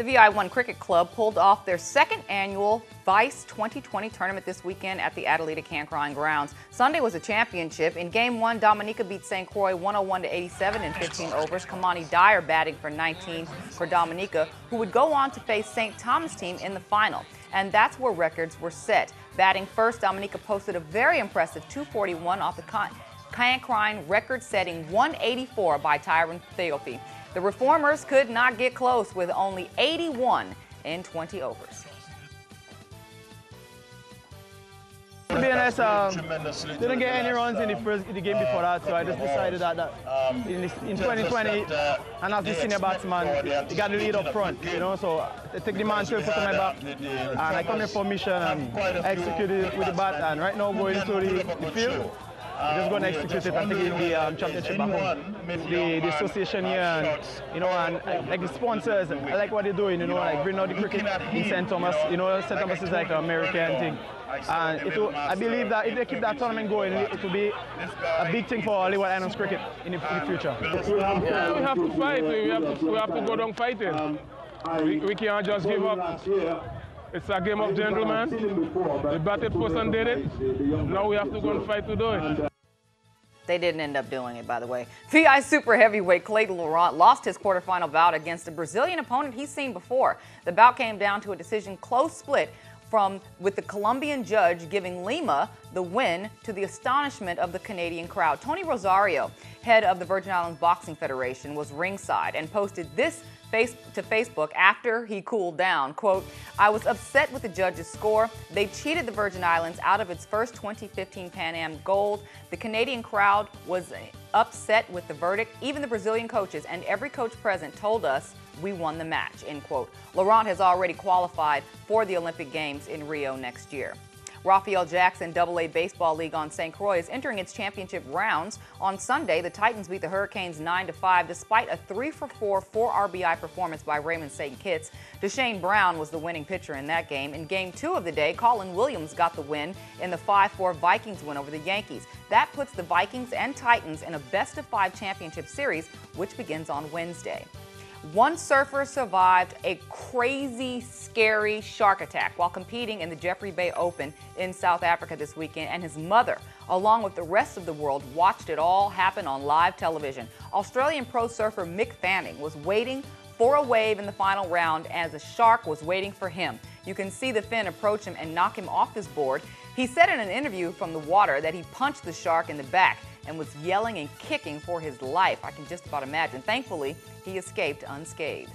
The VI1 Cricket Club pulled off their second annual Vice 2020 tournament this weekend at the Adelita Cancrine grounds. Sunday was a championship. In Game 1, Dominica beat St. Croix 101-87 in 15 overs. Kamani Dyer batting for 19 for Dominica, who would go on to face St. Thomas team in the final. And that's where records were set. Batting first, Dominica posted a very impressive 241 off the Cancrine record-setting 184 by Tyron Theope. The Reformers could not get close with only 81 in 20 overs. To be honest, didn't get any runs in the game before that, so I just decided that in 2020, and as the senior batsman, you got the lead up front, you know, so I take the mantle, put on my back, and I come here for mission and execute it with the bat, and right now going into the field, we're just going to execute it and take the championship back home. The association here, and, you know, and like the sponsors, I like what they're doing, you know, like bring out the cricket in St. Thomas. You know, St. Thomas is like an American thing. And I believe that if they keep that tournament going, it will be a big thing for Leeward Islands cricket in the future. Yeah, we have to fight. We have to go down fighting. We can't just give up. It's a game of gentlemen. We batted first and did it. Now we have to go and fight to do it. They didn't end up doing it, by the way. VI super heavyweight Clayton Laurent lost his quarterfinal bout against a Brazilian opponent he's seen before. The bout came down to a decision close split with the Colombian judge giving Lima the win, to the astonishment of the Canadian crowd. Tony Rosario, head of the Virgin Islands Boxing Federation, was ringside and posted this to Facebook after he cooled down. Quote, "I was upset with the judge's score. They cheated the Virgin Islands out of its first 2015 Pan Am gold. The Canadian crowd was upset with the verdict. Even the Brazilian coaches and every coach present told us we won the match," end quote. Laurent has already qualified for the Olympic Games in Rio next year. Raphael Jackson AA Baseball League on St. Croix is entering its championship rounds. On Sunday, the Titans beat the Hurricanes 9-5 despite a 3-for-4 4 RBI performance by Raymond St. Kitts. Deshane Brown was the winning pitcher in that game. In Game 2 of the day, Colin Williams got the win in the 5-4 Vikings win over the Yankees. That puts the Vikings and Titans in a best-of-5 championship series, which begins on Wednesday. One surfer survived a crazy, scary shark attack while competing in the Jeffrey Bay Open in South Africa this weekend, and his mother, along with the rest of the world, watched it all happen on live television. Australian pro surfer Mick Fanning was waiting for a wave in the final round as a shark was waiting for him. You can see the fin approach him and knock him off his board. He said in an interview from the water that he punched the shark in the back and was yelling and kicking for his life. I can just about imagine. Thankfully, he escaped unscathed.